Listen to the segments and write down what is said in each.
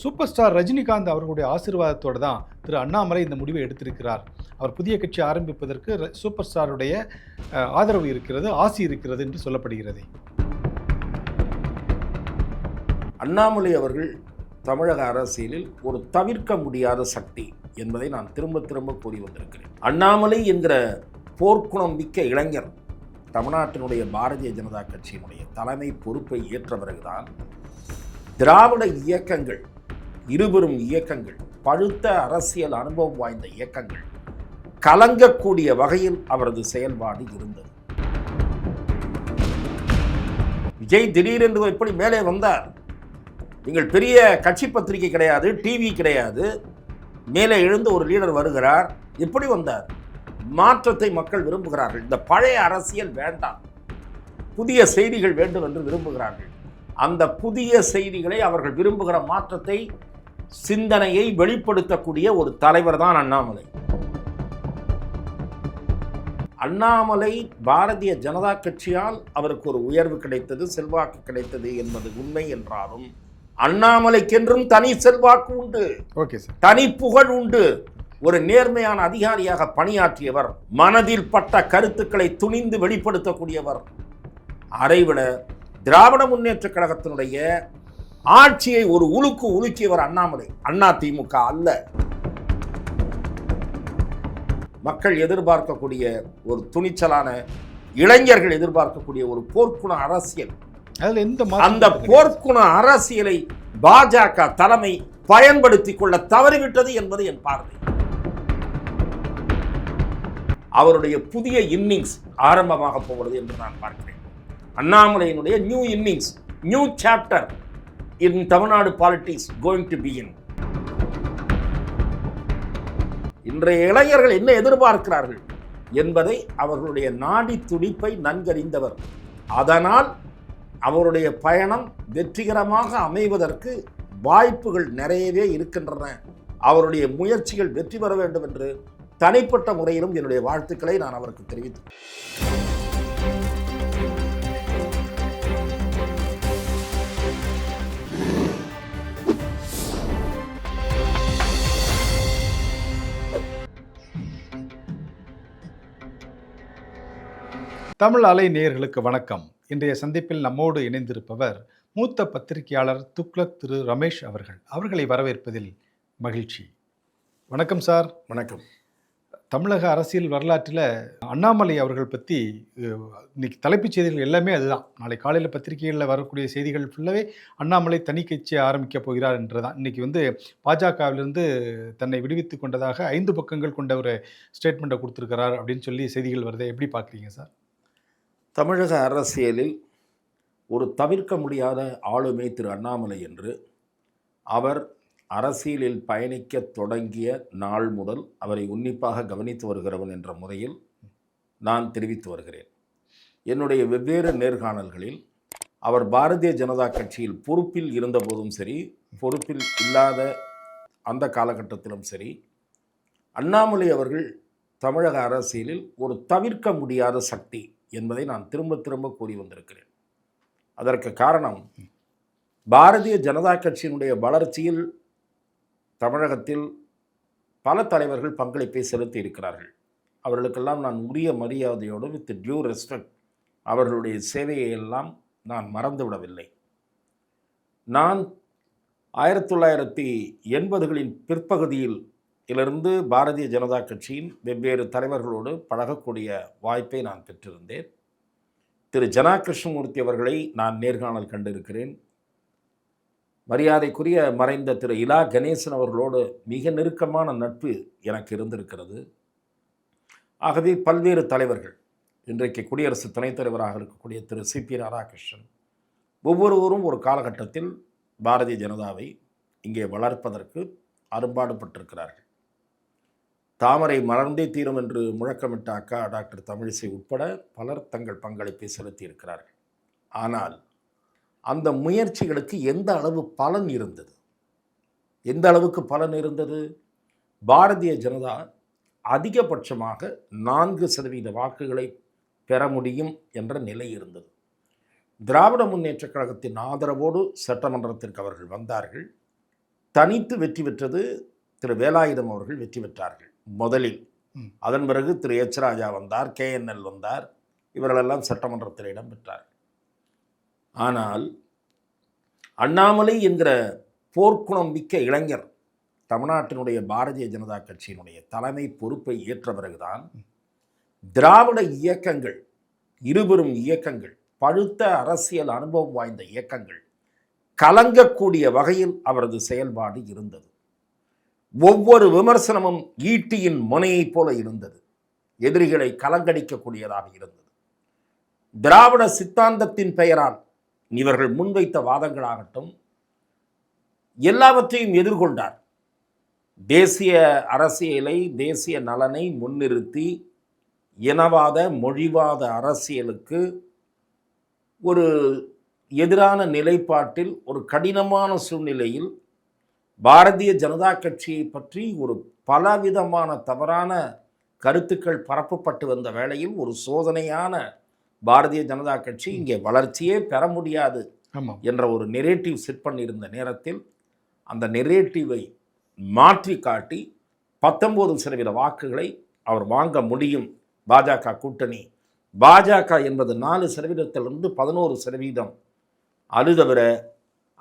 Super star Rajinikanth அவர்களுடைய ஆசீர்வாதத்தோடு தான் திரு அண்ணாமலை இந்த முடிவை எடுத்திருக்கிறார். அவர் புதிய கட்சி ஆரம்பிப்பதற்கு சூப்பர் ஸ்டாருடைய ஆதரவு இருக்கிறது, ஆசி இருக்கிறது என்று சொல்லப்படுகிறது. அண்ணாமலை அவர்கள் தமிழக அரசியலில் ஒரு தவிர்க்க முடியாத சக்தி என்பதை நான் திரும்ப திரும்ப கூறி வந்திருக்கிறேன். அண்ணாமலை என்கிற போர்க்குணம் மிக்க இளைஞர் தமிழ்நாட்டினுடைய பாரதிய ஜனதா கட்சியினுடைய தலைமை பொறுப்பை ஏற்ற பிறகுதான் திராவிட இயக்கங்கள், இருபெரும் இயக்கங்கள், பழுத்த அரசியல் அனுபவம் வாய்ந்த இயக்கங்கள் கலங்கக்கூடிய வகையில் அவரது செயல்பாடு இருந்தது. விஜய் திடீரென்று எப்படி மேலே வந்தார்? நீங்கள் பெரிய கட்சி பத்திரிகை கிடையாது, டிவி கிடையாது, மேலே எழுந்து ஒரு லீடர் வருகிறார். எப்படி வந்தார்? மாற்றத்தை மக்கள் விரும்புகிறார்கள். இந்த பழைய அரசியல் வேண்டாம், புதிய செய்திகள் வேண்டும் என்று விரும்புகிறார்கள். அந்த புதிய செய்திகளை, அவர்கள் விரும்புகிற மாற்றத்தை, சிந்தனையை வெளிப்படுத்தக்கூடிய ஒரு தலைவர் தான் அண்ணாமலை. அண்ணாமலை பாரதிய ஜனதா கட்சியால் அவருக்கு ஒரு உயர்வு கிடைத்தது, செல்வாக்கு கிடைத்தது என்பது உண்மை என்றாலும் அண்ணாமலைக்கென்றும் தனி செல்வாக்கு உண்டு, தனி புகழ் உண்டு. ஒரு நேர்மையான அதிகாரியாக பணியாற்றியவர், மனதில் பட்ட கருத்துக்களை துணிந்து வெளிப்படுத்தக்கூடியவர். அதைவிட திராவிட முன்னேற்ற கழகத்தினுடைய ஆட்சியை ஒரு உலுக்கியவர் அண்ணாமலை, அண்ணா திமுக அல்ல. மக்கள் எதிர்பார்க்கக்கூடிய ஒரு துணிச்சலான, இளைஞர்கள் எதிர்பார்க்கக்கூடிய ஒரு போர்க்குண அரசியல், அந்த போர்க்குண அரசியலை பாஜக தலைமை பயன்படுத்திக் கொள்ள தவறிவிட்டது என்பது என் பார்வை. அவருடைய புதிய இன்னிங்ஸ் ஆரம்பமாக போகிறது என்று நான் பார்க்கிறேன். அண்ணாமலையினுடைய new innings, new chapter in Tamil Nadu politics going to begin. இன்றைய இளைஞர்கள் என்ன எதிர்பார்க்கிறார்கள் என்பதை அவர்களுடைய நாடி துடிப்பை நன்கறிந்தவர். அதனால் அவருடைய பயணம் வெற்றிகரமாக அமைவதற்கு வாய்ப்புகள் நிறையவே இருக்கின்றன. அவருடைய முயற்சிகள் வெற்றி பெற வேண்டும் என்று தனிப்பட்ட முறையிலும் என்னுடைய வாழ்த்துக்களை நான் அவருக்கு தெரிவித்தேன். தமிழ் அலை நேயர்களுக்கு வணக்கம். இன்றைய சந்திப்பில் நம்மோடு இணைந்திருப்பவர் மூத்த பத்திரிகையாளர் துக்ளக் திரு ரமேஷ் அவர்கள். அவர்களை வரவேற்பதில் மகிழ்ச்சி. வணக்கம் சார். வணக்கம். தமிழக அரசியல் வரலாற்றில் அண்ணாமலை அவர்கள் பற்றி இன்னைக்கு தலைப்புச் செய்திகள் எல்லாமே அதுதான். நாளை காலையில் பத்திரிகைகளில் வரக்கூடிய செய்திகள் ஃபுல்லாகவே அண்ணாமலை தனி கட்சி ஆரம்பிக்க போகிறார் என்று தான். இன்றைக்கி பாஜகவிலிருந்து தன்னை விடுவித்து கொண்டதாக 5 பக்கங்கள் கொண்ட ஒரு ஸ்டேட்மெண்ட்டை கொடுத்துருக்கிறார் அப்படின்னு சொல்லி செய்திகள் வருது. எப்படி பார்க்குறீங்க சார்? தமிழக அரசியலில் ஒரு தவிர்க்க முடியாத ஆளுமை திரு அண்ணாமலை என்று அவர் அரசியலில் பயணிக்க தொடங்கிய நாள் முதல் அவரை உன்னிப்பாக கவனித்து வருகிறவன் என்ற முறையில் நான் தெரிவித்து வருகிறேன். என்னுடைய வெவ்வேறு நேர்காணல்களில் அவர் பாரதிய ஜனதா கட்சியில் பொறுப்பில் இருந்தபோதும் சரி, பொறுப்பில் இல்லாத அந்த காலகட்டத்திலும் சரி, அண்ணாமலை அவர்கள் தமிழக அரசியலில் ஒரு தவிர்க்க முடியாத சக்தி என்பதை நான் திரும்ப திரும்ப கூறி வந்திருக்கிறேன். அதற்கு காரணம், பாரதிய ஜனதா கட்சியினுடைய வளர்ச்சியில் தமிழகத்தில் பல தலைவர்கள் பங்களிப்பை செலுத்தி இருக்கிறார்கள். அவர்களுக்கெல்லாம் நான் உரிய மரியாதையோடு வித் டியூ ரெஸ்பெக்ட் அவர்களுடைய சேவையை எல்லாம் நான் மறந்துவிடவில்லை. நான் 1980களின் பிற்பகுதியில் இலிருந்து பாரதிய ஜனதா கட்சியின் வெவ்வேறு தலைவர்களோடு பழகக்கூடிய வாய்ப்பை நான் பெற்றிருந்தேன். திரு ஜனா கிருஷ்ணமூர்த்தி அவர்களை நான் நேர்காணல் கண்டிருக்கிறேன். மரியாதைக்குரிய மறைந்த திரு இலா கணேசன் அவர்களோடு மிக நெருக்கமான நட்பு எனக்கு இருந்திருக்கிறது. ஆகவே பல்வேறு தலைவர்கள், இன்றைக்கு குடியரசு துணைத் தலைவராக இருக்கக்கூடிய திரு சிபி ராதாகிருஷ்ணன், ஒவ்வொருவரும் ஒரு காலகட்டத்தில் பாரதிய ஜனதாவை இங்கே வளர்ப்பதற்கு அரும்பாடுபட்டிருக்கிறார்கள். தாமரை மலர்ந்தே தீரும் என்று முழக்கமிட்ட அக்கா டாக்டர் தமிழிசை உட்பட பலர் தங்கள் பங்களிப்பை செலுத்தியிருக்கிறார்கள். ஆனால் அந்த முயற்சிகளுக்கு எந்த அளவு பலன் இருந்தது? எந்த அளவுக்கு பலன் இருந்தது? பாரதிய ஜனதா அதிகபட்சமாக 4% வாக்குகளை பெற முடியும் என்ற நிலை இருந்தது. திராவிட முன்னேற்றக் கழகத்தின் ஆதரவோடு சட்டமன்றத்திற்கு அவர்கள் வந்தார்கள். தனித்து வெற்றி பெற்றது திரு வேலாயுதம் அவர்கள் வெற்றி பெற்றார்கள் முதலில். அதன் பிறகு திரு எச் ராஜா வந்தார், KNL வந்தார், இவர்களெல்லாம் சட்டமன்றத்தில் இடம் பெற்றார். ஆனால் அண்ணாமலை என்கிற போர்க்குணம் மிக்க இளைஞர் தமிழ்நாட்டினுடைய பாரதிய ஜனதா கட்சியினுடைய தலைமை பொறுப்பை ஏற்ற பிறகுதான் திராவிட இயக்கங்கள், இருபெரும் இயக்கங்கள், பழுத்த அரசியல் அனுபவம் வாய்ந்த இயக்கங்கள் கலங்கக்கூடிய வகையில் அவரது செயல்பாடு இருந்தது. ஒவ்வொரு விமர்சனமும் ஈட்டியின் முனையைப் போல இருந்தது. எதிரிகளை கலங்கடிக்கக்கூடியதாக இருந்தது. திராவிட சித்தாந்தத்தின் பெயரால் இவர்கள் முன்வைத்த வாதங்களாகட்டும் எல்லாவற்றையும் எதிர்கொண்டார். தேசிய அரசியலை, தேசிய நலனை முன்னிறுத்தி இனவாத மொழிவாத அரசியலுக்கு ஒரு எதிரான நிலைப்பாட்டில் ஒரு கடினமான சூழ்நிலையில் பாரதிய ஜனதா கட்சியை பற்றி ஒரு பலவிதமான தவறான கருத்துக்கள் பரப்பப்பட்டு வந்த வேளையில் ஒரு சோதனையான பாரதிய ஜனதா கட்சி இங்கே வளர்ச்சியே பெற முடியாது என்ற ஒரு நெரேட்டிவ் செட் பண்ணியிருந்த நேரத்தில் அந்த நெரேட்டிவை மாற்றி காட்டி 19% வாக்குகளை அவர் வாங்க முடியும். பாஜக கூட்டணி, பாஜக என்பது 4%-இருந்து 11%. அது தவிர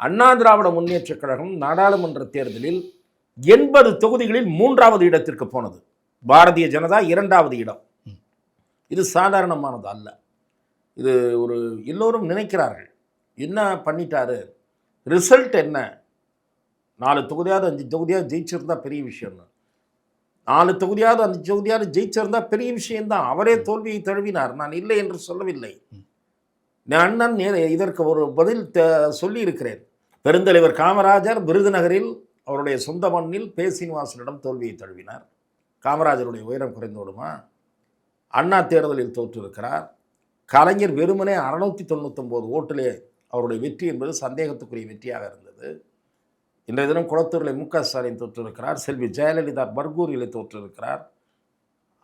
அண்ணா திராவிட முன்னேற்றக் கழகம் நாடாளுமன்ற தேர்தலில் 80 தொகுதிகளில் 3வது இடத்திற்கு போனது. பாரதிய ஜனதா 2வது இடம். இது சாதாரணமானது அல்ல. இது ஒரு எல்லோரும் நினைக்கிறார்கள், என்ன பண்ணிட்டாரு, ரிசல்ட் என்ன, 4 தொகுதியாவது 5 தொகுதியாவது ஜெயிச்சிருந்தா பெரிய விஷயம்னு. 4 தொகுதியாவது 5 தொகுதியாவது ஜெயிச்சிருந்தா பெரிய விஷயம்தான். அவரே தோல்வியை தழுவினார், நான் இல்லை என்று சொல்லவில்லை. நான் இதற்கு ஒரு பதில் சொல்லி இருக்கிறேன். பெருந்தலைவர் காமராஜர் விருதுநகரில் அவருடைய சொந்த மண்ணில் பே. சீனிவாசனிடம் தோல்வியை தழுவினார். காமராஜருடைய உயரம் குறைந்து விடுமா? அண்ணா தேர்தலில் தோற்றிருக்கிறார். கலைஞர் வெறுமனே 699 ஓட்டிலே அவருடைய வெற்றி என்பது சந்தேகத்துக்குரிய வெற்றியாக இருந்தது. இன்றைய தினம் குளத்தூரில் மு.க. ஸ்டாலின் தோற்றிருக்கிறார். செல்வி ஜெயலலிதா பர்கூரில் தோற்றிருக்கிறார்.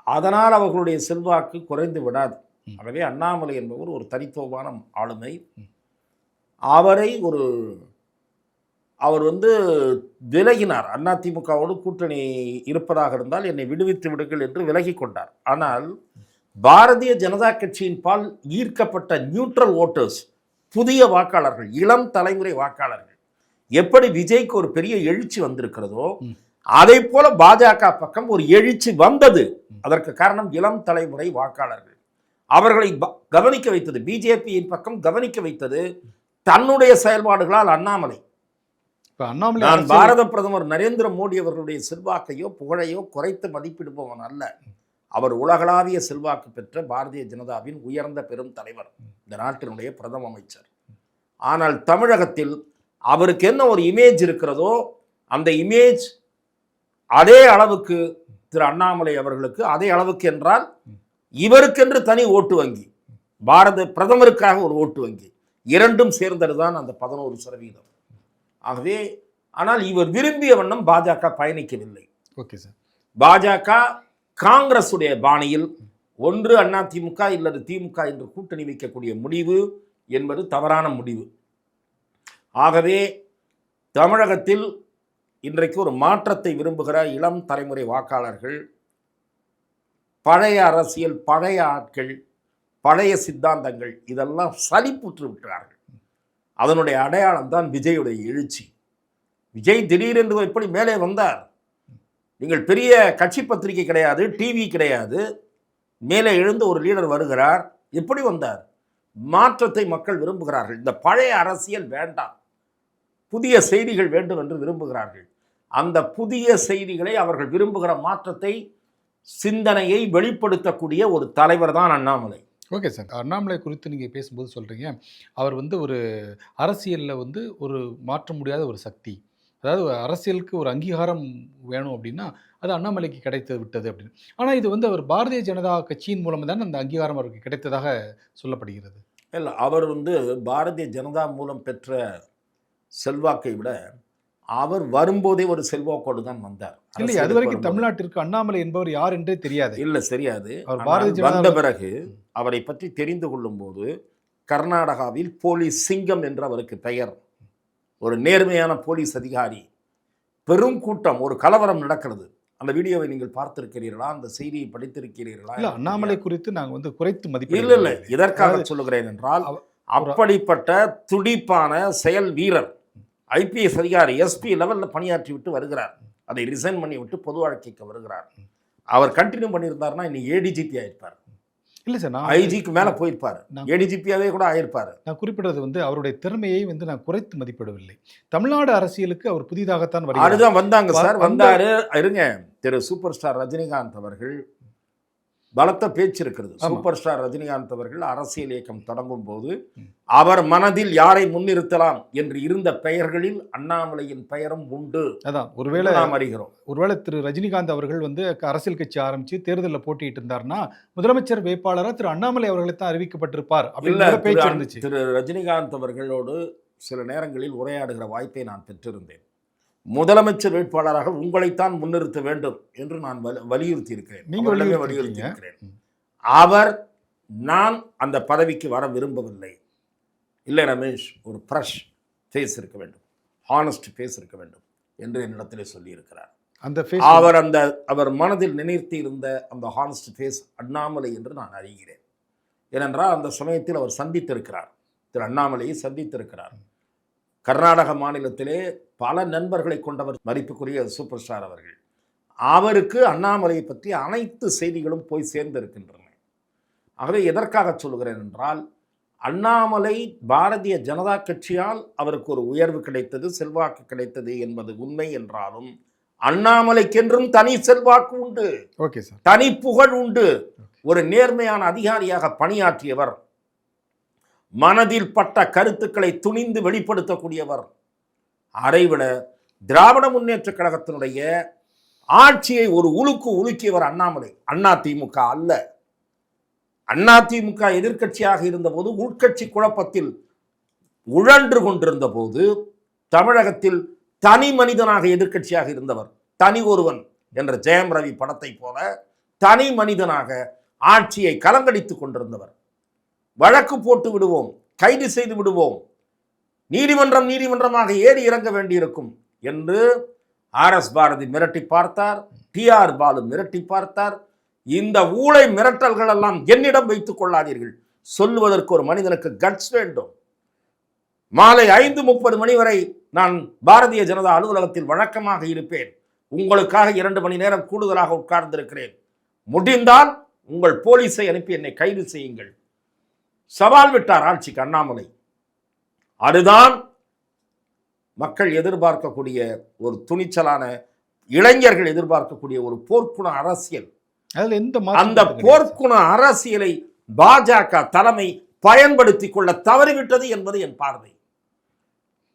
அதனால் அவர்களுடைய செல்வாக்கு குறைந்து விடாது. ஆகவே அண்ணாமலை என்பவர் ஒரு தனித்துவமான ஆளுமை. அவர் விலகினார். அதிமுகவோடு கூட்டணி இருப்பதாக இருந்தால் என்னை விடுவித்து விடுங்கள் என்று விலகி கொண்டார். ஆனால் பாரதிய ஜனதா கட்சியின் பால் ஈர்க்கப்பட்ட நியூட்ரல் ஓட்டர்ஸ், புதிய வாக்காளர்கள், இளம் தலைமுறை வாக்காளர்கள், எப்படி விஜய்க்கு ஒரு பெரிய எழுச்சி வந்திருக்கிறதோ அதை போல பாஜக பக்கம் ஒரு எழுச்சி வந்தது. அதற்கு காரணம் இளம் தலைமுறை வாக்காளர்கள். அவர்களை கவனிக்க வைத்தது, பிஜேபியின் பக்கம் கவனிக்க வைத்தது தன்னுடைய செயல்பாடுகளால் அண்ணாமலை. நான் பாரத பிரதமர் நரேந்திர மோடி அவர்களுடைய செல்வாக்கையோ புகழையோ குறைத்து மதிப்பிடுபவன் அல்ல. அவர் உலகளாவிய செல்வாக்கு பெற்ற பாரதிய ஜனதாவின் உயர்ந்த பெரும் தலைவர், இந்த நாட்டினுடைய பிரதம அமைச்சர். ஆனால் தமிழகத்தில் அவருக்கு என்ன ஒரு இமேஜ் இருக்கிறதோ அந்த இமேஜ் அதே அளவுக்கு திரு அண்ணாமலை அவர்களுக்கு, அதே அளவுக்கு என்றால் இவருக்கென்று தனி ஓட்டு வங்கி, பாரத பிரதமருக்காக ஒரு ஓட்டு வங்கி, இரண்டும் சேர்ந்ததுதான் அந்த 11%. ஆகவே ஆனால் இவர் விரும்பிய வண்ணம் பாஜக பயணிக்கவில்லை. Okay sir. பாஜக காங்கிரசுடைய பாணியில் ஒன்று அதிமுக இல்லது திமுக என்று கூட்டணி வைக்கக்கூடிய முடிவு என்பது தவறான முடிவு. ஆகவே தமிழகத்தில் இன்றைக்கு ஒரு மாற்றத்தை விரும்புகிற இளம் தலைமுறை வாக்காளர்கள், பழைய அரசியல், பழைய ஆட்கள், பழைய சித்தாந்தங்கள் இதெல்லாம் சலிப்புற்று விட்டார்கள். அதனுடைய அடையாளம் தான் விஜயுடைய எழுச்சி. விஜய் திடீரென்று எப்படி மேலே வந்தார்? நீங்கள் பெரிய கட்சி பத்திரிகை கிடையாது, டிவி கிடையாது, மேலே எழுந்து ஒரு லீடர் வருகிறார். எப்படி வந்தார்? மாற்றத்தை மக்கள் விரும்புகிறார்கள். இந்த பழைய அரசியல் வேண்டாம், புதிய செய்திகள் வேண்டும் என்று விரும்புகிறார்கள். அந்த புதிய செய்திகளை, அவர்கள் விரும்புகிற மாற்றத்தை, சிந்தனையை வெளிப்படுத்தக்கூடிய ஒரு தலைவர் தான் அண்ணாமலை. Okay sir. அண்ணாமலை குறித்து நீங்கள் பேசும்போது சொல்கிறீங்க, அவர் ஒரு அரசியலில் ஒரு மாற்ற முடியாத ஒரு சக்தி, அதாவது அரசியலுக்கு ஒரு அங்கீகாரம் வேணும் அப்படின்னா அது அண்ணாமலைக்கு கிடைத்து விட்டது அப்படின்னு. ஆனால் இது அவர் பாரதிய ஜனதா கட்சியின் மூலம் தான் அந்த அங்கீகாரம் அவருக்கு கிடைத்ததாக சொல்லப்படுகிறது. இல்லை, அவர் பாரதிய ஜனதா மூலம் பெற்ற செல்வாக்கை விட அவர் வரும்போதே ஒரு செல்வாக்கோடு தான் வந்தார். இல்லை, அது வரைக்கும் தமிழ்நாட்டிற்கு அண்ணாமலை என்பவர் யார் என்றே தெரியாது. இல்லை, தெரியாது. வந்த பிறகு அவரை பற்றி தெரிந்து கொள்ளும் போது கர்நாடகாவில் போலீஸ் சிங்கம் என்று அவருக்கு பெயர். ஒரு நேர்மையான போலீஸ் அதிகாரி, பெரும் கூட்டம், ஒரு கலவரம் நடக்கிறது. அந்த வீடியோவை நீங்கள் பார்த்திருக்கிறீர்களா? அந்த செய்தியை படித்திருக்கிறீர்களா? இல்ல அண்ணாமலை குறித்து நாங்க வந்து குறைத்து இல்ல மதிப்பிடவில்லை. இதற்காக அதாவது சொல்லுகிறேன் என்றால், அவ- அப்படிப்பட்ட துடிப்பான செயல் வீரர், ஐபிஎஸ் அதிகாரி, எஸ்பி லெவல்ல பணியாற்றி விட்டு வருகிறார். அதை ரிசைன் பண்ணி விட்டு பொது வாழ்க்கைக்கு வருகிறார். அவர் கண்டினியூ பண்ணியிருந்தாருன்னா இன்னைக்கு ஏடிஜிபி ஆயிருப்பார், இல்ல சார், நான் ஐஜிக்கு மேல போயிருப்பாரு, ஏடிஜிபியாவே கூட ஆயிருப்பாரு. நான் குறிப்பிடுறது வந்து அவருடைய திறமையை வந்து நான் குறைத்து மதிப்பிடவில்லை. தமிழ்நாடு அரசியலுக்கு அவர் புதிதாகத்தான் வருகிறார். அதுதான் வந்தாங்க சார், வந்த- வந்தாரு. இருங்க, திரு சூப்பர் ஸ்டார் ரஜினிகாந்த் அவர்கள் பலத்த பேச்சு இருக்கிறது. ஆமா. சூப்பர் ஸ்டார் ரஜினிகாந்த் அவர்கள் அரசியல் இயக்கம் தொடங்கும் போது அவர் மனதில் யாரை முன்னிறுத்தலாம் என்று இருந்த பெயர்களில் அண்ணாமலையின் பெயரும் உண்டு. அதான் ஒருவேளை நாம் அறிகிறோம். ஒருவேளை திரு ரஜினிகாந்த் அவர்கள் வந்து அரசியல் கட்சி ஆரம்பிச்சு தேர்தலில் போட்டிட்டு இருந்தாருன்னா முதலமைச்சர் வேட்பாளராக திரு அண்ணாமலை அவர்களை தான் அறிவிக்கப்பட்டிருப்பார் இல்ல, அப்படின்னு பேச்சு இருந்துச்சு. திரு ரஜினிகாந்த் அவர்களோடு சில நேரங்களில் உரையாடுகிற வாய்ப்பை நான் பெற்றிருந்தேன். முதலமைச்சர் வேட்பாளராக உங்களைத்தான் முன்னிறுத்த வேண்டும் என்று நான் வலியுறுத்தி இருக்கிறேன். நீங்க அவரிடமே வலியுறுத்தி வலியுறுத்தி இருக்கீங்க. இருக்கிறேன். அவர் நான் அந்த பதவிக்கு வர விரும்பவில்லை. இல்லை ரமேஷ், ஒரு ஃப்ரெஷ் ஃபேஸ் இருக்க வேண்டும், ஹானஸ்ட் ஃபேஸ் இருக்க வேண்டும் என்று என்னிடத்திலே சொல்லியிருக்கிறார். அந்த face அவர் மனதில் நினைத்து இருந்த அந்த ஹானஸ்ட் ஃபேஸ் அண்ணாமலை என்று நான் அறிகிறேன். ஏனென்றால் அந்த சமயத்தில் அவர் சந்தித்திருக்கிறார், திரு அண்ணாமலையை சந்தித்திருக்கிறார். கர்நாடக மாநிலத்திலே பல நண்பர்களை கொண்டவர் மதிப்புக்குரிய சூப்பர் ஸ்டார் அவர்கள். அவருக்கு அண்ணாமலையை பற்றி அனைத்து செய்திகளும் போய் சேர்ந்திருக்கின்றன. ஆகவே எதற்காக சொல்கிறேன் என்றால், அண்ணாமலை பாரதிய ஜனதா கட்சியால் அவருக்கு ஒரு உயர்வு கிடைத்தது, செல்வாக்கு கிடைத்தது என்பது உண்மை என்றாலும், அண்ணாமலைக்கென்றும் தனி செல்வாக்கு உண்டு, ஓகே சார், தனி புகழ் உண்டு. ஒரு நேர்மையான அதிகாரியாக பணியாற்றியவர், மனதில் பட்ட கருத்துக்களை துணிந்து வெளிப்படுத்தக்கூடியவர். அதைவிட திராவிட முன்னேற்ற கழகத்தினுடைய ஆட்சியை ஒரு உலுக்கியவர் அண்ணாமலை. அதிமுக அல்ல, அதிமுக எதிர்க்கட்சியாக இருந்தபோது, உள்கட்சி குழப்பத்தில் உழன்று கொண்டிருந்த போது, தமிழகத்தில் தனி மனிதனாக எதிர்க்கட்சியாக இருந்தவர், தனி ஒருவன் என்ற ஜெயம் ரவி படத்தை போல தனி மனிதனாக ஆட்சியை கலங்கடித்துக் கொண்டிருந்தவர். வழக்கு போட்டு விடுவோம், கைது செய்து விடுவோம், நீதிமன்றமாக ஏறி இறங்க வேண்டியிருக்கும் என்று RS பாரதி மிரட்டி பார்த்தார், TR பாலு மிரட்டி பார்த்தார். இந்த ஊழை மிரட்டல்கள் எல்லாம் என்னிடம் வைத்துக் கொள்ளாதீர்கள். சொல்லுவதற்கு ஒரு மனிதனுக்கு கட்ஸ் வேண்டும். மாலை 5:30 மணி வரை நான் பாரதிய ஜனதா அலுவலகத்தில் வழக்கமாக இருப்பேன். உங்களுக்காக 2 மணி நேரம் கூடுதலாக உட்கார்ந்திருக்கிறேன். முடிந்தால் உங்கள் போலீஸை அனுப்பி என்னை கைது செய்யுங்கள். சவால் விட்டார் ஆட்சிக்கு அண்ணாமலை. அதுதான் மக்கள் எதிர்பார்க்கக்கூடிய ஒரு துணிச்சலான, இளைஞர்கள் எதிர்பார்க்கக்கூடிய ஒரு போர்க்குண அரசியல். அதுல எந்த அந்த போர்க்குண அரசியலை பாஜக தலைமை பயன்படுத்தி கொள்ள தவறிவிட்டது என்பது என் பார்வை.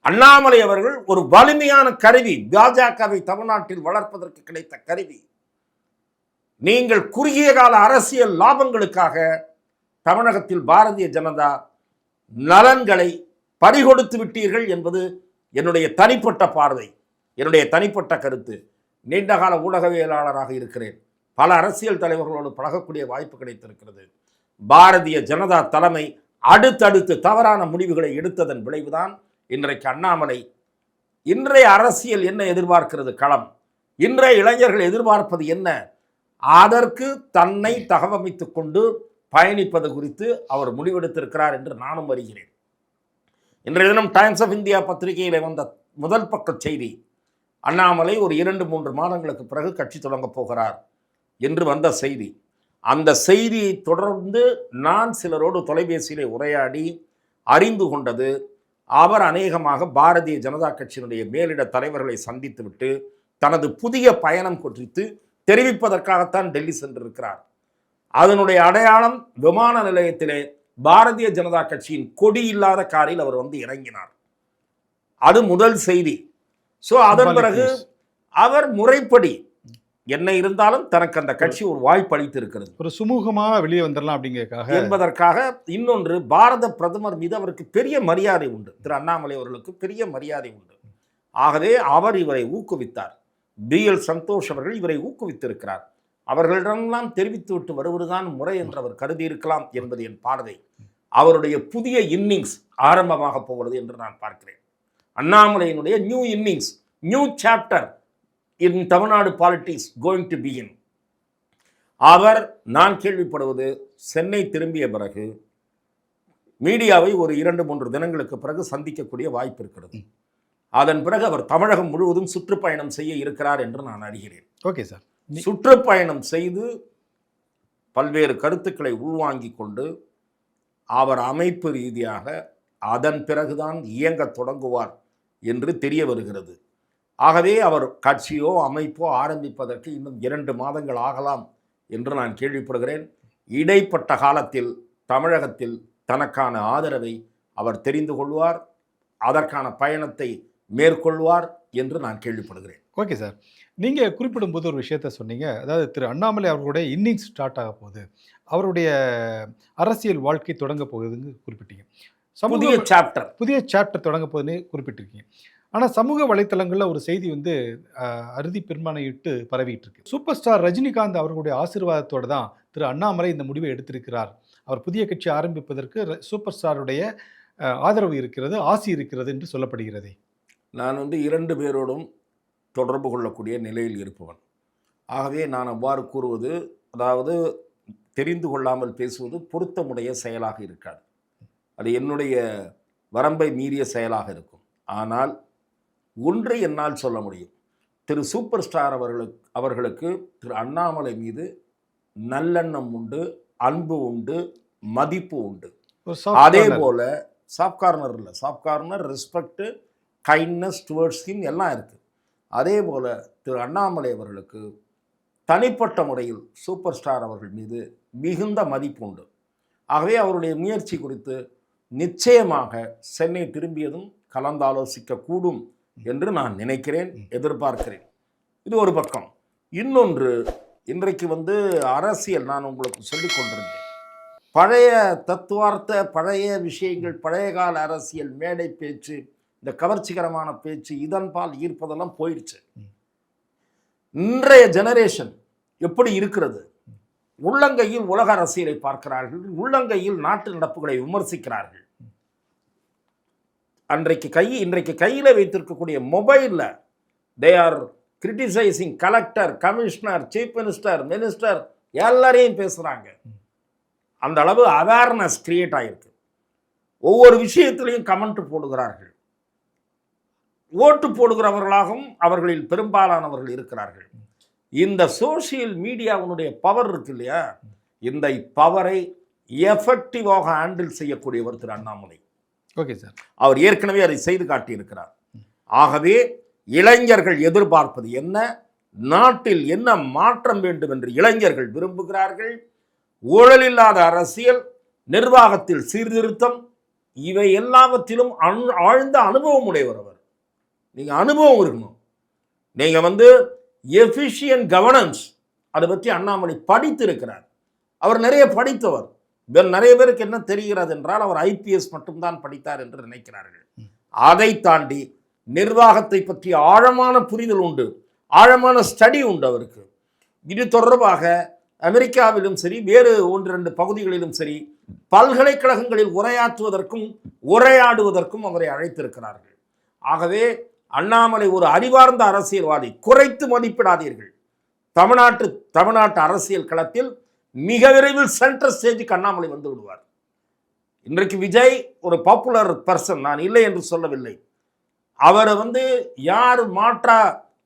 அண்ணாமலை அவர்கள் ஒரு வலிமையான கருவி, பாஜகவை தமிழ்நாட்டில் வளர்ப்பதற்கு கிடைத்த கருவி. நீங்கள் குறுகிய கால அரசியல் லாபங்களுக்காக தமிழகத்தில் பாரதிய ஜனதா நலன்களை பறிகொடுத்து விட்டீர்கள் என்பது என்னுடைய தனிப்பட்ட பார்வை, என்னுடைய தனிப்பட்ட கருத்து. நீண்டகால ஊடகவியலாளராக இருக்கிறேன், பல அரசியல் தலைவர்களோடு பழகக்கூடிய வாய்ப்பு கிடைத்திருக்கிறது. பாரதிய ஜனதா தலைமை அடுத்தடுத்து தவறான முடிவுகளை எடுத்ததன் விளைவுதான் இன்றைக்கு அண்ணாமலை. இன்றைய அரசியல் என்ன எதிர்பார்க்கிறது களம், இன்றைய இளைஞர்கள் எதிர்பார்ப்பது என்ன, அதற்கு தன்னை தகவமைத்துக் கொண்டு பயணிப்பது குறித்து அவர் முடிவெடுத்திருக்கிறார் என்று நானும் அறிகிறேன். இன்றைய தினம் டைம்ஸ் ஆஃப் இந்தியா பத்திரிகையில் வந்த முதல் பக்க செய்தி, அண்ணாமலை ஒரு 2-3 மாதங்களுக்கு பிறகு கட்சி தொடங்கப் போகிறார் என்று வந்த செய்தி. அந்த செய்தியை தொடர்ந்து நான் சிலரோடு தொலைபேசியிலே உரையாடி அறிந்து கொண்டது, அவர் அநேகமாக பாரதிய ஜனதா கட்சியினுடைய மேலிட தலைவர்களை சந்தித்துவிட்டு தனது புதிய பயணம் குறித்து தெரிவிப்பதற்காகத்தான் டெல்லி சென்றிருக்கிறார். அதனுடைய அடையாளம் விமான நிலையத்திலே பாரதிய ஜனதா கட்சியின் கொடி இல்லாத காரில் அவர் வந்து இறங்கினார். அது முதல் செய்தி. அதன் பிறகு அவர் முறைப்படி என்ன இருந்தாலும் தனக்கு அந்த கட்சி ஒரு வாய்ப்பு அளித்து இருக்கிறது, ஒரு சுமூகமாக வெளியே வந்துடலாம் அப்படிங்கிறதுக்காக என்பதற்காக. இன்னொன்று, பாரத பிரதமர் மீது அவருக்கு பெரிய மரியாதை உண்டு, திரு அண்ணாமலை அவர்களுக்கு பெரிய மரியாதை உண்டு. ஆகவே அவர் இவரை ஊக்குவித்தார். BL சந்தோஷ் அவர்கள் இவரை ஊக்குவித்திருக்கிறார். அவர்களிடமெல்லாம் தெரிவித்து விட்டு வருவதுதான் முறை என்று அவர் கருதி இருக்கலாம் என்பது என் பார்வை. அவருடைய புதிய இன்னிங்ஸ் ஆரம்பமாக போகிறது என்று நான் பார்க்கிறேன். அண்ணாமலையினுடைய new innings, new chapter in Tamil Nadu politics going to begin. அவர் நான் கேள்விப்படுவது சென்னை திரும்பிய பிறகு மீடியாவை ஒரு 2-3 தினங்களுக்கு பிறகு சந்திக்கக்கூடிய வாய்ப்பு இருக்கிறது. அதன் பிறகு அவர் தமிழகம் முழுவதும் சுற்றுப்பயணம் செய்ய இருக்கிறார் என்று நான் அறிகிறேன். Okay sir. சுற்றுப்பயணம் செய்து பல்வேறு கருத்துக்களை உள்வாங்கிக் கொண்டு அவர் அமைப்பு ரீதியாக அதன் பிறகுதான் இயங்க தொடங்குவார் என்று தெரிய வருகிறது. ஆகவே அவர் கட்சியோ அமைப்போ ஆரம்பிப்பதற்கு இன்னும் 2 மாதங்கள் ஆகலாம் என்று நான் கேள்விப்படுகிறேன். இடைப்பட்ட காலத்தில் தமிழகத்தில் தனக்கான ஆதரவை அவர் தெரிந்து கொள்வார், அதற்கான பயணத்தை மேற்கொள்வார் என்று நான் கேள்விப்படுகிறேன். Okay sir. நீங்கள் குறிப்பிடும்போது ஒரு விஷயத்த சொன்னீங்க. அதாவது திரு அண்ணாமலை அவர்களுடைய இன்னிங்ஸ் ஸ்டார்ட் ஆக போகுது, அவருடைய அரசியல் வாழ்க்கை தொடங்க போகுதுன்னு குறிப்பிட்டீங்க. புதிய சாப்டர் தொடங்க போகுதுன்னு குறிப்பிட்டிருக்கீங்க. ஆனால் சமூக வலைத்தளங்களில் ஒரு செய்தி வந்து அறுதி பெரும்பான்மையிட்டு பரவிட்டு இருக்கு. சூப்பர் ஸ்டார் ரஜினிகாந்த் அவர்களுடைய ஆசீர்வாதத்தோடு தான் திரு அண்ணாமலை இந்த முடிவை எடுத்திருக்கிறார். அவர் புதிய கட்சி ஆரம்பிப்பதற்கு சூப்பர் ஸ்டாருடைய ஆதரவு இருக்கிறது, ஆசி இருக்கிறது என்று சொல்லப்படுகிறது. நான் வந்து 2 பேரோடும் தொடர்பு கொள்ளக்கூடிய நிலையில் இருப்பவன். ஆகவே நான் அவ்வாறு கூறுவது, அதாவது தெரிந்து கொள்ளாமல் பேசுவது பொருத்தமுடைய செயலாக இருக்காது. அது என்னுடைய வரம்பை மீறிய செயலாக இருக்கும். ஆனால் ஒன்றை என்னால் சொல்ல முடியும். திரு சூப்பர் ஸ்டார் அவர்களுக்கு திரு அண்ணாமலை மீது நல்லெண்ணம் உண்டு, அன்பு உண்டு, மதிப்பு உண்டு. அதே போல சாஃப்ட் கார்னர் இல்லை, soft corner, respect, kindness towards him எல்லாம் இருக்குது. அதே போல் திரு அண்ணாமலை அவர்களுக்கு தனிப்பட்ட முறையில் சூப்பர் ஸ்டார் அவர்கள் மீது மிகுந்த மதிப்பு உண்டு. ஆகவே அவருடைய முயற்சி குறித்து நிச்சயமாக சென்னை திரும்பியதும் கலந்தாலோசிக்கக்கூடும் என்று நான் நினைக்கிறேன், எதிர்பார்க்கிறேன். இது ஒரு பக்கம். இன்னொன்று, இன்றைக்கு வந்து அரசியல் நான் உங்களுக்கு சொல்லிக் கொண்டிருந்தேன். பழைய தத்துவார்த்த, பழைய விஷயங்கள், பழைய கால அரசியல், மேடை பேச்சு, இந்த கவர்ச்சிகரமான பேச்சு, இதன்பால் ஈர்ப்பதெல்லாம் போயிடுச்சு. இன்றைய ஜெனரேஷன் எப்படி இருக்கிறது? உள்ளங்கையில் உலக அரசியலை பார்க்கிறார்கள், உள்ளங்கையில் நாட்டு நடப்புகளை விமர்சிக்கிறார்கள். இன்றைக்கு கையில் வைத்திருக்கக்கூடிய மொபைலில் they are criticising collector, commissioner, chief minister எல்லாரையும் பேசுகிறாங்க. அந்த அளவு அவேர்னஸ் கிரியேட் ஆகிருக்கு. ஒவ்வொரு விஷயத்திலையும் கமெண்ட் போடுகிறார்கள். ஓட்டு போடுகிறவர்களாகவும் அவர்களில் பெரும்பாலானவர்கள் இருக்கிறார்கள். இந்த சோசியல் மீடியாவுடைய பவர் இருக்கு இல்லையா, இந்த பவரை எஃபெக்டிவாக ஹேண்டில் செய்யக்கூடியவர் திரு அண்ணாமலை. Okay sir. அவர் ஏற்கனவே அதை செய்து காட்டியிருக்கிறார். ஆகவே இளைஞர்கள் எதிர்பார்ப்பது என்ன, நாட்டில் என்ன மாற்றம் வேண்டும் என்று இளைஞர்கள் விரும்புகிறார்கள். ஊழலில்லாத அரசியல், நிர்வாகத்தில் சீர்திருத்தம், இவை எல்லாவற்றிலும் ஆழ்ந்த அனுபவம் உடையவர் அவர். நீங்கள் அனுபவம் இருக்கணும். நீங்கள் வந்து எஃபிஷியன்ட் கவர்னன்ஸ், அதை பற்றி அண்ணாமலை படித்து இருக்கிறார். அவர் நிறைய படித்தவர். நிறைய பேருக்கு என்ன தெரிகிறது என்றால் அவர் ஐபிஎஸ் மட்டும்தான் படித்தார் என்று நினைக்கிறார்கள். அதை தாண்டி நிர்வாகத்தை பற்றி ஆழமான புரிதல் உண்டு, ஆழமான ஸ்டடி உண்டு அவருக்கு. இது தொடர்பாக அமெரிக்காவிலும் சரி, வேறு 1-2 பகுதிகளிலும் சரி, பல்கலைக்கழகங்களில் உரையாடுவதற்கும் அவரை அழைத்திருக்கிறார்கள். ஆகவே அண்ணாமலை ஒரு அறிவார்ந்த அரசியல்வாதி, குறைத்து மதிப்பிடாதீர்கள். தமிழ்நாட்டு அரசியல் களத்தில் மிக விரைவில் சென்ட்ரல் ஸ்டேஜுக்கு அண்ணாமலை வந்து விடுவார். இன்றைக்கு விஜய் ஒரு பாப்புலர் பர்சன், நான் இல்லை என்று சொல்லவில்லை. அவரை வந்து யார் மாற்றா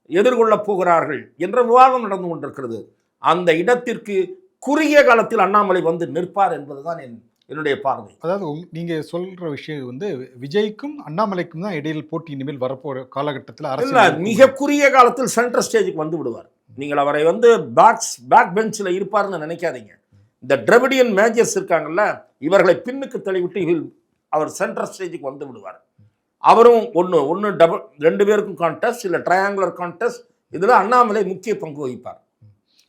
எதிர்கொள்ளப் போகிறார்கள் என்ற விவாதம் நடந்து கொண்டிருக்கிறது. அந்த இடத்திற்கு குறுகிய காலத்தில் அண்ணாமலை வந்து நிற்பார் என்பதுதான் என்னுடைய பார்வை. அதாவது நீங்கள் சொல்கிற விஷயம் வந்து விஜய்க்கும் அண்ணாமலைக்கும் தான் இடையில் போட்டி இனிமேல் வரப்போகிற காலகட்டத்தில் அரசியல் மிக குறுகிய காலத்தில் சென்ட்ரல் ஸ்டேஜுக்கு வந்து விடுவார். நீங்கள் அவரை வந்து பேக் பெஞ்சில் இருப்பார்னு நினைக்காதீங்க. இந்த திராவிடியன் மேஜர்ஸ் இருக்காங்கல்ல, இவர்களை பின்னுக்கு தள்ளிவிட்டு அவர் சென்ட்ரல் ஸ்டேஜுக்கு வந்து விடுவார். அவரும் ஒன்று டபுள் 2 பேருக்கும் கான்டெஸ்ட், இல்லை ட்ரையாங்குலர் கான்டெஸ்ட், இதில் அண்ணாமலை முக்கிய பங்கு வகிப்பார்.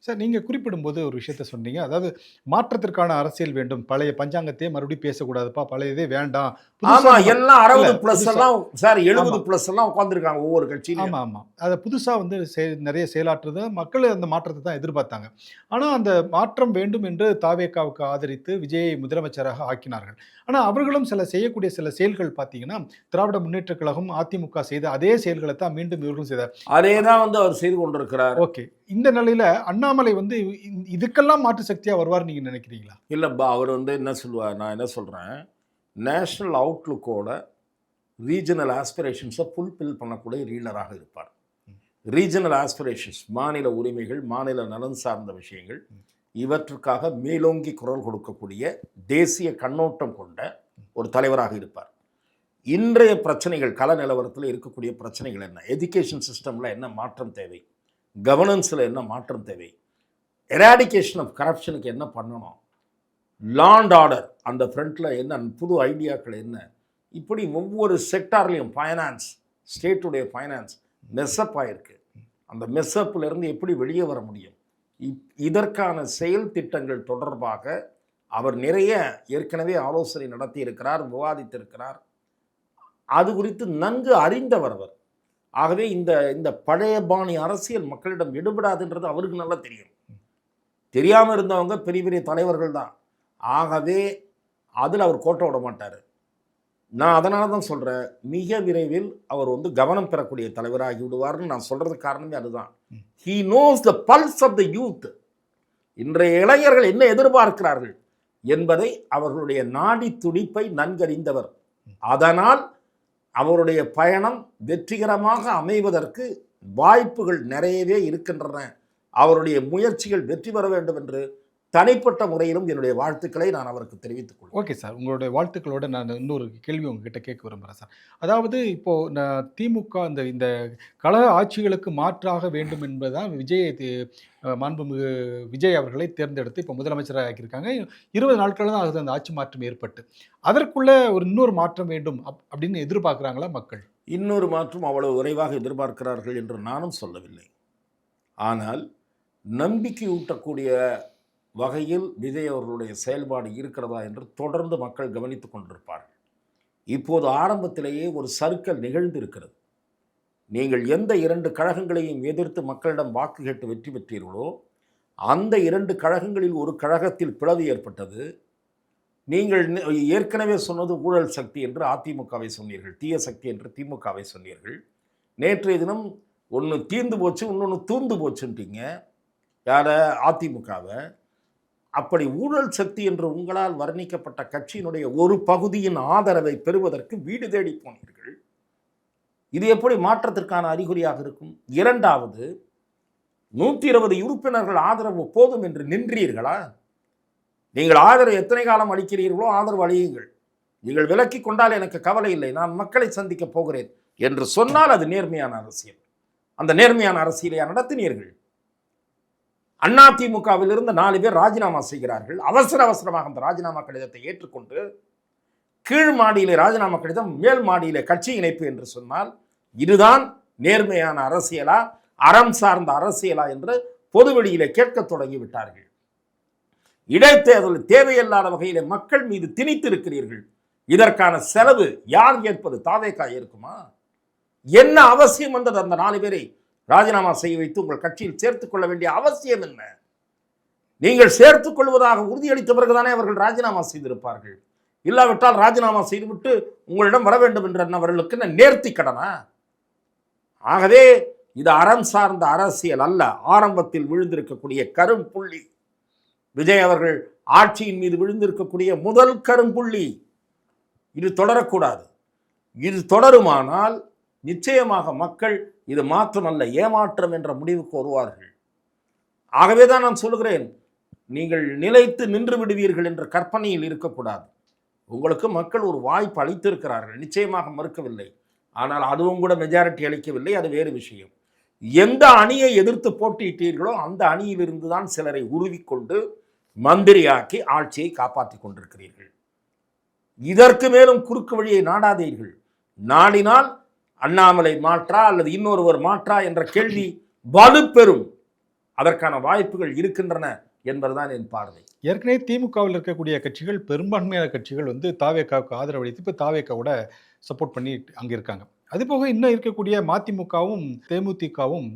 சார், நீங்க குறிப்பிடும்போது ஒரு விஷயத்த சொன்னீங்க. அதாவது மாற்றத்திற்கான அரசியல் வேண்டும். பழைய பஞ்சாங்கத்தையே மறுபடியும் பேசக்கூடாதுப்பா. பழையதே வேண்டாம். புதுசா ஆமா, நம்ம எல்லாம் இல்ல 60 பிளஸ் புதுசா எல்லாம் சார், ஆமா. 70 பிளஸ் எல்லாம் உட்கார்ந்திருக்காங்க ஒவ்வொரு கட்சியிலயும். ஆமா, ஆமா. அத புதுசா வந்து நெறைய செயலாற்றுது. மக்கள் அந்த மாற்றத்த தான் எதிர்பார்த்தாங்க. ஆனா, அந்த மாற்றம் வேண்டும் என்று தாவேகாவுக்கு ஆதரித்து விஜயை முதலமைச்சராக ஆக்கினார்கள். ஆனா, அவர்களும் செய்யக்கூடிய சில செயல்கள் பார்த்தீங்கன்னா, திராவிட முன்னேற்றக் கழகம், அதிமுக செய்த அதே செயல்கள தான் மீண்டும் இவர்களும் செய்தார். அதே தான் வந்து அவர் செய்து கொண்டிருக்கிறார். ஓகே. இந்த நிலையில அண்ணாமலை வந்து இதுக்கெல்லாம் மாற்று சக்தியா வருவார்ன்னு நீங்க நினைக்கிறீங்களா? இல்லப்பா, அவர் வந்து என்ன சொல்லுவார், நான் என்ன சொல்றேன், நேஷனல் அவுட்லுக்கோட ரீஜனல் ஆஸ்பிரேஷன்ஸை ஃபுல்ஃபில் பண்ணக்கூடிய லீடராக இருப்பார். ரீஜனல் ஆஸ்பிரேஷன்ஸ், மாநில உரிமைகள், மாநில நலன் சார்ந்த விஷயங்கள், இவற்றுக்காக மேலோங்கி குரல் கொடுக்கக்கூடிய தேசிய கண்ணோட்டம் கொண்ட ஒரு தலைவராக இருப்பார். இன்றைய பிரச்சனைகள், கள நிலவரத்தில் இருக்கக்கூடிய பிரச்சனைகள் என்ன, எஜுகேஷன் சிஸ்டமில் என்ன மாற்றம் தேவை, கவர்னன்ஸில் என்ன மாற்றம் தேவை, எராடிகேஷன் ஆஃப் கரப்ஷனுக்கு என்ன பண்ணணும், லா அண்ட் ஆர்டர் அந்த ஃப்ரண்ட்டில் என்ன புது ஐடியாக்கள் என்ன, இப்படி ஒவ்வொரு செக்டார்லேயும் ஃபைனான்ஸ், ஸ்டேட்டுடைய ஃபைனான்ஸ் மெஸ்அப் ஆகிருக்கு. அந்த மெஸ்அப்பிலிருந்து எப்படி வெளியே வர முடியும், இதற்கான செயல் திட்டங்கள் தொடர்பாக அவர் நிறைய ஏற்கனவே ஆலோசனை நடத்தி இருக்கிறார், விவாதித்திருக்கிறார். அது குறித்து நன்கு அறிந்தவர் அவர். ஆகவே இந்த பழைய பாணி அரசியல் மக்களிடம் எடுபடாதுன்றது அவருக்கு நல்லா தெரியும். தெரியாமல் இருந்தவங்க பெரிய பெரிய தலைவர்கள் தான். ஆகவே அதில் அவர் கோட்டை விட மாட்டார். நான் அதனால தான் சொல்கிறேன், மிக விரைவில் அவர் வந்து கவனம் பெறக்கூடிய தலைவராகி விடுவார்னு நான் சொல்கிறதுக்கு காரணமே அதுதான். He knows the pulse of the youth. இன்றைய இளைஞர்கள் என்ன எதிர்பார்க்கிறார்கள் என்பதை அவர்களுடைய நாடி துடிப்பை நன்கறிந்தவர். அதனால் அவருடைய பயணம் வெற்றிகரமாக அமைவதற்கு வாய்ப்புகள் நிறையவே இருக்கின்றன. அவருடைய முயற்சிகள் வெற்றி பெற வேண்டும் என்று தனிப்பட்ட முறையிலும் என்னுடைய வாழ்த்துக்களை நான் அவருக்கு தெரிவித்துக் கொள்கிறேன். Okay sir. உங்களுடைய வாழ்த்துக்களோட நான் இன்னொரு கேள்வி உங்ககிட்ட கேட்க விரும்புகிறேன் சார். அதாவது இப்போ திமுக இந்த கழக ஆட்சிகளுக்கு மாற்றாக வேண்டும் என்பதுதான் மாண்புமிகு விஜய் அவர்களை தேர்ந்தெடுத்து இப்போ முதலமைச்சராக ஆக்கியிருக்காங்க. 20 நாட்கள் தான் ஆகுது அந்த ஆட்சி மாற்றம் ஏற்பட்டு. அதற்குள்ள இன்னொரு மாற்றம் வேண்டும் அப்படின்னு எதிர்பார்க்குறாங்களா மக்கள்? இன்னொரு மாற்றம் அவ்வளவு விரைவாக எதிர்பார்க்கிறார்கள் என்று நானும் சொல்லவில்லை. ஆனால் நம்பிக்கையூட்டக்கூடிய வகையில் விஜய் அவர்களுடைய செயல்பாடு இருக்கிறதா என்று தொடர்ந்து மக்கள் கவனித்துக் கொண்டிருப்பார்கள். இப்போது ஆரம்பத்திலேயே ஒரு சர்க்கல் நிகழ்ந்து இருக்கிறது. நீங்கள் எந்த 2 கழகங்களையும் எதிர்த்து மக்களிடம் வாக்கு கேட்டு வெற்றி பெற்றீர்களோ அந்த 2 கழகங்களில் ஒரு கழகத்தில் பிளவு ஏற்பட்டது. நீங்கள் ஏற்கனவே சொன்னது ஊழல் சக்தி என்று அதிமுகவை சொன்னீர்கள், தீய சக்தி என்று திமுகவை சொன்னீர்கள். நேற்றைய தினம் ஒன்று தீர்ந்து போச்சு, இன்னொன்று தூர்ந்து போச்சுட்டீங்க. யார? அதிமுகவை. அப்படி ஊழல் சக்தி என்று உங்களால் வர்ணிக்கப்பட்ட கட்சியினுடைய ஒரு பகுதியின் ஆதரவை பெறுவதற்கு வீடு தேடி போனீர்கள். இது எப்படி மாற்றத்திற்கான அறிகுறியாக இருக்கும்? இரண்டாவது, 120 உறுப்பினர்கள் ஆதரவு போதும் என்று நின்றீர்களா? நீங்கள் ஆதரவு எத்தனை காலம் அளிக்கிறீர்களோ ஆதரவு அளியுங்கள். நீங்கள் விலக்கி கொண்டால் எனக்கு கவலை இல்லை, நான் மக்களை சந்திக்க போகிறேன் என்று சொன்னால் அது நேர்மையான அரசியல். அந்த நேர்மையான அரசியலை நடத்தினீர்கள். அதிமுகவிலிருந்து 4 பேர் ராஜினாமா செய்கிறார்கள். அவசரமாக அந்த ராஜினாமா கடிதத்தை ஏற்றுக்கொண்டு கீழ் மாடியிலே ராஜினாமா கடிதம், மேல் மாடியிலே கட்சி இணைப்பு என்று சொன்னால் இதுதான் நேர்மையான அரசியலா, அறம் சார்ந்த அரசியலா என்று பொதுவெளியிலே கேட்க தொடங்கிவிட்டார்கள். இடைத்தேர்தல் தேவையில்லாத வகையிலே மக்கள் மீது திணித்திருக்கிறீர்கள். இதற்கான செலவு யார் ஏற்பது? தாவேகா ஏற்குமா? என்ன அவசியம் வந்தது அந்த 4 பேரை ராஜினாமா செய்ய வைத்து உங்கள் கட்சியில் சேர்த்துக் கொள்ள வேண்டிய அவசியம் என்ன? நீங்கள் சேர்த்துக் கொள்வதாக உறுதியளித்த பிறகுதானே அவர்கள் ராஜினாமா செய்திருப்பார்கள். இல்லாவிட்டால் ராஜினாமா செய்துவிட்டு உங்களிடம் வர வேண்டும் என்ற அவர்களுக்கு என்ன நேர்த்தி கடனா? ஆகவே இது அறம் சார்ந்த அரசியல் அல்ல. ஆரம்பத்தில் விழுந்திருக்கக்கூடிய கரும்புள்ளி, விஜய் அவர்கள் ஆட்சியின் மீது விழுந்திருக்கக்கூடிய முதல் கரும்புள்ளி, இது தொடரக்கூடாது. இது தொடருமானால் நிச்சயமாக மக்கள் இது மாற்றம் அல்ல ஏமாற்றம் என்ற முடிவுக்கு வருவார்கள். ஆகவே தான் நான் சொல்கிறேன், நீங்கள் நிலைத்து நின்று விடுவீர்கள் என்ற கற்பனையில் இருக்கக்கூடாது. உங்களுக்கு மக்கள் ஒரு வாய்ப்பு அளித்திருக்கிறார்கள், நிச்சயமாக மறுக்கவில்லை. ஆனால் அதுவும் கூட மெஜாரிட்டி அளிக்கவில்லை, அது வேறு விஷயம். எந்த அணியை எதிர்த்து போட்டியிட்டீர்களோ அந்த அணியிலிருந்து தான் சிலரை உருவிக்கொண்டு மந்திரியாக்கி ஆட்சியை காப்பாற்றிக் கொண்டிருக்கிறீர்கள். இதற்கு மேலும் குறுக்கு வழியை நாடாதீர்கள். நாடினால் அண்ணாமலை மாற்றா அல்லது இன்னொருவர் மாற்றா என்ற கேள்வி வலுப்பெறும். அதற்கான வாய்ப்புகள் இருக்கின்றன என்பதுதான் என் பார்வை. ஏற்கனவே திமுகவில் இருக்கக்கூடிய கட்சிகள், பெரும்பான்மையான கட்சிகள் வந்து தாவேகாவுக்கு ஆதரவு அளித்து இப்போ தாவேகாவோட சப்போர்ட் பண்ணி அங்கே இருக்காங்க. அதுபோக இன்னும் இருக்கக்கூடிய மதிமுகவும் தேமுதிகவும்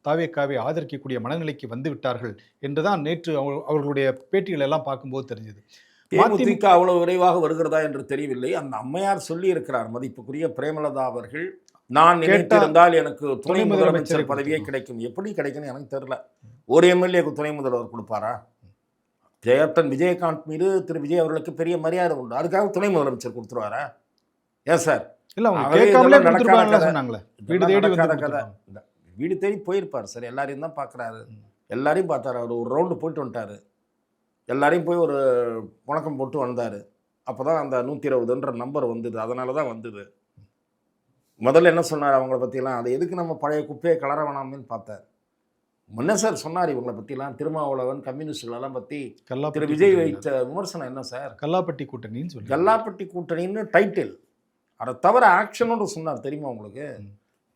தாவேகாவை ஆதரிக்கக்கூடிய மனநிலைக்கு வந்து விட்டார்கள் என்றுதான் நேற்று அவர்களுடைய பேட்டிகள் எல்லாம் பார்க்கும்போது தெரிஞ்சது. தேமுதிக அவ்வளவு விரைவாக வருகிறதா என்று தெரியவில்லை. அந்த அம்மையார் சொல்லி இருக்கிறார், மதிப்புக்குரிய பிரேமலதா அவர்கள், நான் நினைத்திருந்தால் எனக்கு துணை முதலமைச்சர் பதவியே கிடைக்கும். எப்படி கிடைக்கும்னு எனக்கு தெரியல. ஒரு எம்எல்ஏக்கு துணை முதல்வர் கொடுப்பாரா? ஜெயத்தன் விஜயகாந்த் மீது திரு விஜய் அவர்களுக்கு பெரிய மரியாதை உண்டு, அதுக்காக துணை முதலமைச்சர் கொடுத்துருவாரா? ஏன் சார்? வீடு தேடி போயிருப்பார் சார், எல்லாரையும் தான் பார்க்குறாரு, எல்லாரையும் பார்த்தாரு. அவர் ஒரு ரவுண்டு போயிட்டு வந்துட்டார், எல்லாரையும் போய் ஒரு முழக்கம் போட்டு வந்தார். அப்போ தான் அந்த 120ன்ற நம்பர் வந்தது, அதனால தான் வந்தது. முதல்ல என்ன சொன்னார் அவங்கள பற்றிலாம்? அதை எதுக்கு நம்ம பழைய குப்பையை கலர வேணாம்னு பார்த்தார். என்ன சார் சொன்னார் இவங்களை பற்றிலாம்? திருமாவளவன், கம்யூனிஸ்டுகளெல்லாம் பற்றி திரு விஜய் வைத்த விமர்சனம் என்ன சார்? கல்லாப்பட்டி கூட்டணின்னு சொல்லி, கல்லாப்பட்டி கூட்டணின்னு டைட்டில். அதை தவிர ஆக்ஷனோடு சொன்னார். தெரியுமா உங்களுக்கு?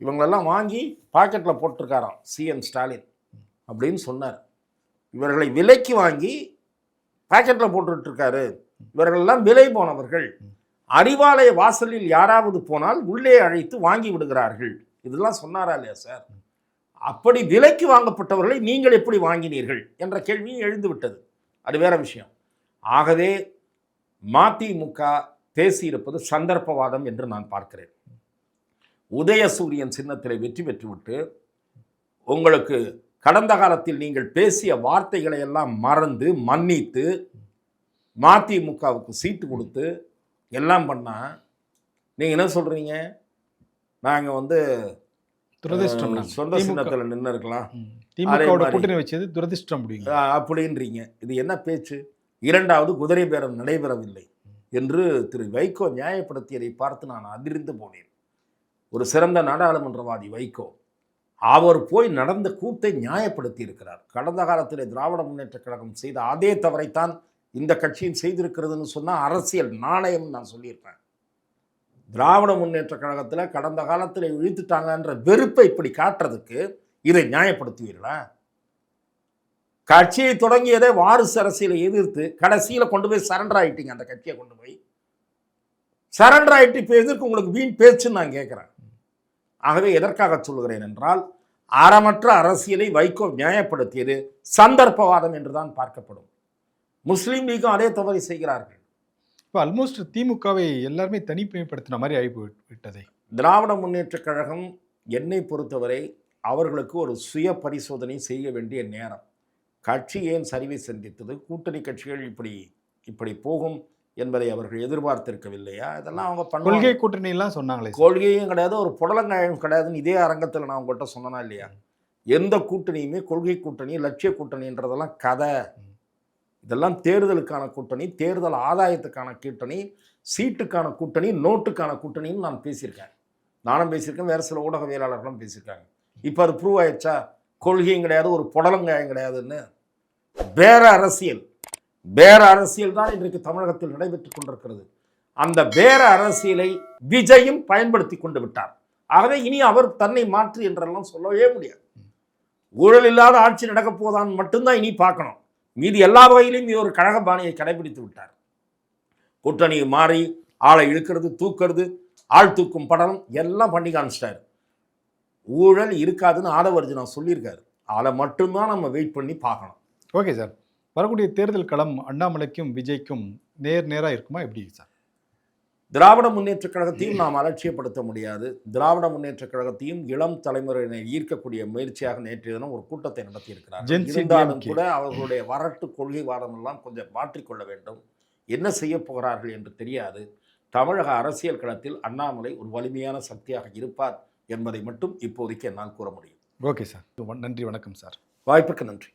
இவங்களெல்லாம் வாங்கி பாக்கெட்டில் போட்டிருக்காராம் சிஎம் ஸ்டாலின் அப்படின்னு சொன்னார். இவர்களை விலைக்கு வாங்கி பாக்கெட்டில் போட்டுருக்காரு. இவர்களெல்லாம் விலை போனவர்கள். அறிவாலய வாசலில் யாராவது போனால் உள்ளே அழைத்து வாங்கி விடுகிறார்கள். இதெல்லாம் சொன்னாரா இல்லையா சார்? அப்படி விலைக்கு வாங்கப்பட்டவர்களை நீங்கள் எப்படி வாங்கினீர்கள் என்ற கேள்வியும் எழுந்துவிட்டது. அது வேற விஷயம். ஆகவே மதிமுக பேசியிருப்பது சந்தர்ப்பவாதம் என்று நான் பார்க்கிறேன். உதயசூரியன் சின்னத்தில் வெற்றி பெற்றுவிட்டு உங்களுக்கு கடந்த காலத்தில் நீங்கள் பேசிய வார்த்தைகளை எல்லாம் மறந்து மன்னித்து மதிமுகவுக்கு சீட்டு கொடுத்து எல்லாம் பண்ணால் நீங்கள் என்ன சொல்கிறீங்க? நாங்கள் வந்து சொந்த சின்னத்தில் நின்று இருக்கலாம், கூட்டணி வச்சது துரதிர்ஷ்டம் அப்படின்றீங்க. இது என்ன பேச்சு? இரண்டாவது குதிரை பேரம் நடைபெறவில்லை என்று திரு வைகோ நியாயப்படுத்தியதை பார்த்து நான் அதிர்ந்து போனேன். ஒரு சிறந்த நாடாளுமன்றவாதி வைகோ, அவர் போய் நடந்த கூத்தை நியாயப்படுத்தி இருக்கிறார். கடந்த காலத்தில் திராவிட முன்னேற்ற கழகம் செய்த அதே தவறைத்தான் இந்த கட்சியும் செய்திருக்கிறதுன்னு சொன்னால் அரசியல் நாணயம் நான் சொல்லியிருப்பேன். திராவிட முன்னேற்ற கழகத்தில் கடந்த காலத்தில் இழுத்துட்டாங்கன்ற வெறுப்பை இப்படி காட்டுறதுக்கு இதை நியாயப்படுத்துவீர்களா? கட்சியை தொடங்கியதே வாரிசு அரசியலை எதிர்த்து கடைசியில் கொண்டு போய் சரண்டர் ஆகிட்டீங்க. அந்த கட்சியை கொண்டு போய் சரண்டர் ஆகிட்டு இப்போ எதிர்க்கு உங்களுக்கு வீண் பேச்சுன்னு நான் கேட்குறேன். ஆகவே எதற்காக சொல்லுகிறேன் என்றால், அறமற்ற அரசியலை வைகோ நியாயப்படுத்தியது சந்தர்ப்பவாதம் என்றுதான் பார்க்கப்படும். முஸ்லீம் லீக்கும் அதே தவறை செய்கிறார்கள். இப்போ ஆல்மோஸ்ட் திமுகவை எல்லாருமே தனிமைப்படுத்தின மாதிரி ஆகிவிட்டதே. திராவிட முன்னேற்ற கழகம் என்னை பொறுத்தவரை அவர்களுக்கு ஒரு சுய பரிசோதனை செய்ய வேண்டிய நேரம். கட்சி ஏன் சரிவை சந்தித்தது? கூட்டணி கட்சிகள் இப்படி போகும் என்பதை அவர்கள் எதிர்பார்த்திருக்கவில்லையா? இதெல்லாம் அவங்க பண்ண கொள்கை கூட்டணி எல்லாம் சொன்னாங்களே. கொள்கையும் கிடையாது, ஒரு புடலங்காயம் கிடையாதுன்னு இதே அரங்கத்தில் நான் உங்கள்கிட்ட சொன்னனா இல்லையா? எந்த கூட்டணியுமே கொள்கை கூட்டணி, லட்சிய கூட்டணின்றதெல்லாம் கதை. இதெல்லாம் தேர்தலுக்கான கூட்டணி, தேர்தல் ஆதாயத்துக்கான கூட்டணி, சீட்டுக்கான கூட்டணி, நோட்டுக்கான கூட்டணின்னு நான் பேசியிருக்கேன். நானும் பேசியிருக்கேன், வேறு சில ஊடகவியலாளர்களும் பேசியிருக்காங்க. இப்போ அது ப்ரூவ் ஆயிடுச்சா? கொள்கையும் கிடையாது, ஒரு புடலங்காயம் கிடையாதுன்னு. பேர அரசியல் தான் இன்றைக்கு தமிழகத்தில் நடைபெற்றுக் கொண்டிருக்கிறது. அந்த பேர அரசியலை விஜயும் பயன்படுத்தி கொண்டு விட்டார். ஆகவே இனி அவர் தன்னை மாற்று என்றெல்லாம் சொல்லவே முடியாது. ஊழல் இல்லாத ஆட்சி நடக்கப் போதான் மட்டும்தான் இனி பார்க்கணும். மீதி எல்லா வகையிலும் ஒரு கழக பாணியை கடைபிடித்து விட்டார். கூட்டணி மாறி ஆளை இழுக்கிறது, தூக்கிறது, ஆள் தூக்கும் படம் எல்லாம் பண்ணி காமிச்சிட்டாரு. ஊழல் இருக்காதுன்னு ஆதவர்ஜுனா சொல்லியிருக்காரு. அதை மட்டும்தான் நம்ம வெயிட் பண்ணி பார்க்கணும். ஓகே சார், வரக்கூடிய தேர்தல் களம் அண்ணாமலைக்கும் விஜய்க்கும் நேராக இருக்குமா எப்படி சார்? திராவிட முன்னேற்ற கழகத்தையும் நாம் அலட்சியப்படுத்த முடியாது. திராவிட முன்னேற்ற கழகத்தையும் இளம் தலைமுறையினை ஈர்க்கக்கூடிய முயற்சியாக நேற்றைய தினம் ஒரு கூட்டத்தை நடத்தியிருக்கிறார். இருந்தாலும் கூட அவர்களுடைய வரட்டு கொள்கை வாதம் எல்லாம் கொஞ்சம் மாற்றிக்கொள்ள வேண்டும். என்ன செய்ய போகிறார்கள் என்று தெரியாது. தமிழக அரசியல் களத்தில் அண்ணாமலை ஒரு வலிமையான சக்தியாக இருப்பார் என்பதை மட்டும் இப்போதைக்கு என்னால் கூற முடியும். ஓகே சார், நன்றி, வணக்கம் சார். வாய்ப்புக்கு நன்றி.